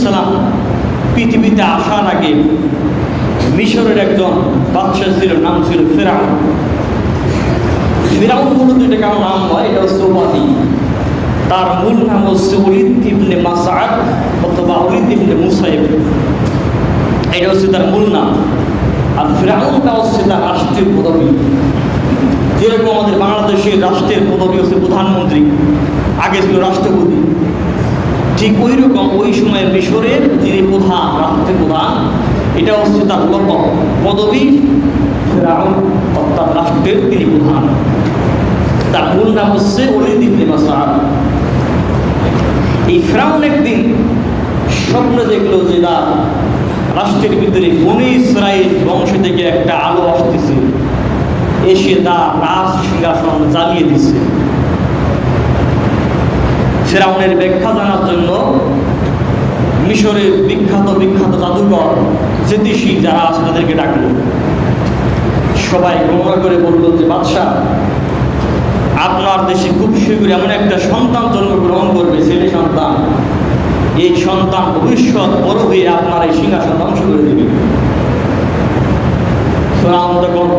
সালাম পৃথিবীতে আসার আগে মিশরের একজন বাদশা ছিল, নাম ছিল ফেরাউন। ফেরাউন মূলত এটা কারো নাম নয়, এটা হচ্ছে উপাধি। তার মূল নাম হচ্ছে ওলীদ ইবনে মাসআদ অথবা ওলীদ ইবনে মুসাইব, এটা হচ্ছে তার মূল নাম। আর ফেরাউনটা হচ্ছে তার রাষ্ট্রের পদবী। যেরকম আমাদের বাংলাদেশের রাষ্ট্রের পদবী হচ্ছে প্রধানমন্ত্রী, আগে ছিল রাষ্ট্রপতি, ঠিক ওই রকম ওই সময় মিশরের যিনি প্রধান, রাষ্ট্রের প্রধান, এটা হচ্ছে তার লকব, পদবী ফেরাউন, অর্থাৎ রাষ্ট্রের তিনি প্রধান। তার মূল নাম হচ্ছে ওলীদ ইবনে মাসআদ। এই ফেরাউন একদিন স্বপ্নে দেখলো যে তার রাষ্ট্রের ভিতরে বনী ইসরাইল বংশ থেকে একটা আলো আসতেছে, এসে তার রাজ সিংহাসন জ্বালিয়ে দিচ্ছে। ফেরাউনের ব্যাখ্যা জানার জন্য মিশরের বিখ্যাত বিখ্যাত জাদুকর জ্যোতিষী যারা আছে তাদেরকে ডাকলো। সবাই গণনা করে বললো যে বাদশাহ, আপনার দেশে খুব শীঘ্রই এমন একটা সন্তান জন্মগ্রহণ করবে, ছেলে সন্তান। এই সন্তান ভবিষ্যৎ বড় হয়ে আপনার এই সিংহাসন ধ্বংস করে দেবে। ফেরাউন তখন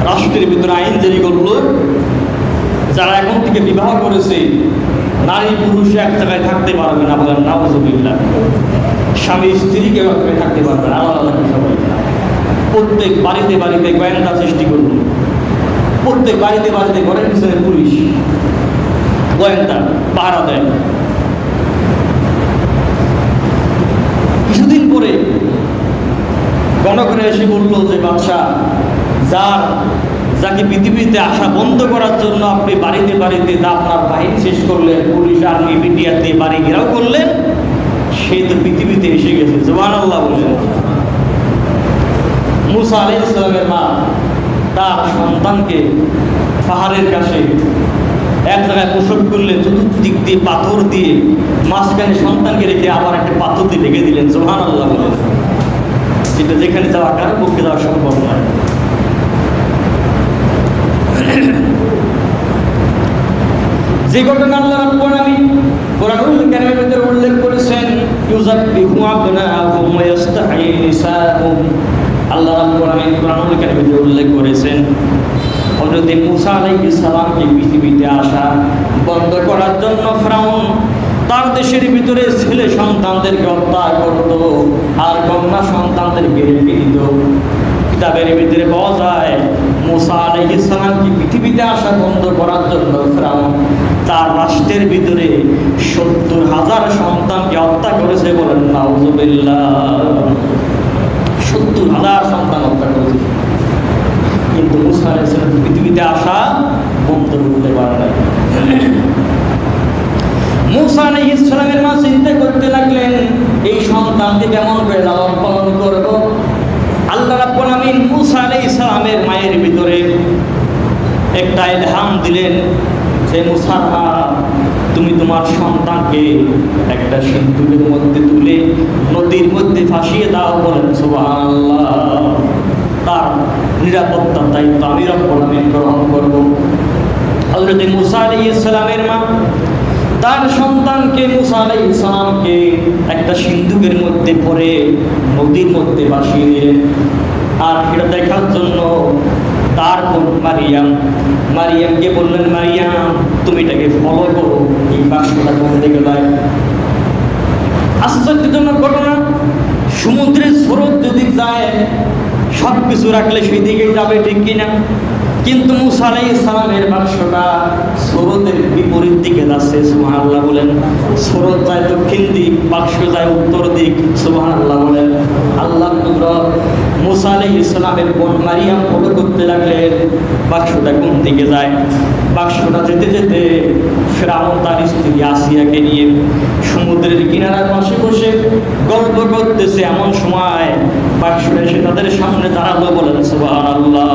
রাষ্ট্রের ভিতরে আইন জারি করলো, যারা এখন থেকে বিবাহ করেছে নারী পুরুষ এক জায়গায় থাকতে পারবে না। বলেন নাউযুবিল্লাহ। স্বামী স্ত্রী কেউ এক জায়গায় থাকতে পারবে না, আলাদা আলাদা সবাই। প্রত্যেক বাড়িতে বাড়িতে গোয়েন্দা সৃষ্টি করলো, প্রত্যেক বাড়িতে বাড়িতে ঘরের পিছনে পুলিশ গোয়েন্দা পাহারা দেয়। কিছুদিন পরে গণকরে এসে বলল যে বাদশাহ, যাকে পৃথিবীতে আসা বন্ধ করার জন্য আপনি বাড়িতে বাড়িতে আপনার বাহিনী শেষ করলেন, পুলিশ আর্মি বিটিআর দিয়ে বাড়ি ঘেরাও করলেন, সেই তো পৃথিবীতে এসে গেছে। সুবহানাল্লাহ বললেন। মুসা আলাইহিস সালামের মা তার সন্তানকে পাহাড়ের কাছে এক জায়গায় প্রসব করলেন, চতুর্দিক দিয়ে পাথর দিয়ে, মাঝখানে সন্তানকে রেখে আবার একটা পাথর দিয়ে ঢেকে দিলেন। সুবহানাল্লাহ বলেন। যেটা যেখানে যাওয়া কারো পক্ষে যাওয়া সম্ভব নয়। যে ঘটনা আল্লাহ রাব্বুল আলামিন কোরআনুল কারীমের ভিতরে উল্লেখ করেছেন, ইউযাব্বিহু আবনাহুম ওয়া ইস্তাহয়ী নিসাআহুম, আল্লাহ রাব্বুল আলামিন কোরআনুল কারীমের ভিতরে উল্লেখ করেছেন হযরত মুসা আলাইহিস সালামকে পৃথিবীতে আসা বন্ধ করার জন্য ফেরাউন তার দেশের ভিতরে ছেলে সন্তানদেরকে হত্যা করত আর কন্যা সন্তানদেরকে রেখে দিত। কিতাবের ভিতরে পাওয়া যায় মুসা আলাইহিস সালামকে পৃথিবীতে আসা বন্ধ করার জন্য ফেরাউন তার রাষ্ট্রের ভিতরে ৭০,০০০ সন্তানকে হত্যা করেছে। বলেন নাউযুবিল্লাহ। ৭০,০০০ সন্তান হত্যা করেছে, কিন্তু মুসা আলাইহিস সালাম পৃথিবীতে আসা বন্ধ করতে পারে না। মুসা আলাইহিস সালামের মা চিন্তা করতে লাগলেন এই সন্তানকে কেমন করে লালন পালন করব। আল্লাহ রাব্বুল আলামিন মুসা আলাইহিস সালামের মায়ের ভিতরে একটা ইলহাম দিলেন যে মুসা, তুমি তোমার সন্তানকে একটা সিন্ধুকের মধ্যে তুলে নদীর মধ্যে ভাসিয়ে দাও। বলেন সুবহানাল্লাহ। তার নিরাপত্তার দায়িত্ব আমি রব্বুল আলামিন গ্রহণ করব। হযরত মুসা আলাইহিস সালামের মা তার সন্তানকে মুসা আলাইহিস সালামকে একটা সিন্ধুকের মধ্যে ভরে নদীর মধ্যে ভাসিয়ে দিলেন। আর এটা দেখার জন্য তার বোন মারিয়ামকে বললেন, মারিয়াম তুমি এটাকে ফলো করো, এই বাক্সটা কোন দিকে যায়। আশ্চর্যজনক ঘটনা, সমুদ্রের স্রোত যদি যায় সব কিছু রাখলে সেই দিকেই যাবে, ঠিক কিনা? কিন্তু মুসা আলাইহিস সালামের বাক্সটা স্রোতের বিপরীত দিকে যাচ্ছে। সুবহানাল্লাহ বলেন। স্রোত যায় দক্ষিণ দিক, বাক্স যায় উত্তর দিক। সুবহানাল্লাহ বলেন। আল্লাহ কুদরত। মুসা আলাইহিস সালামের বোন মারিয়াম ফলো করতে লাগলেন বাক্সটা কোন দিকে যায়। বাক্সটা যেতে যেতে ফেরাউন তার স্ত্রী আসিয়াকে নিয়ে সমুদ্রের কিনারার পাশে বসে গল্প করতেছে। এমন সময় বাক্সটা এসে তাদের সামনে দাঁড়ালো। বলেন সুবহানাল্লাহ।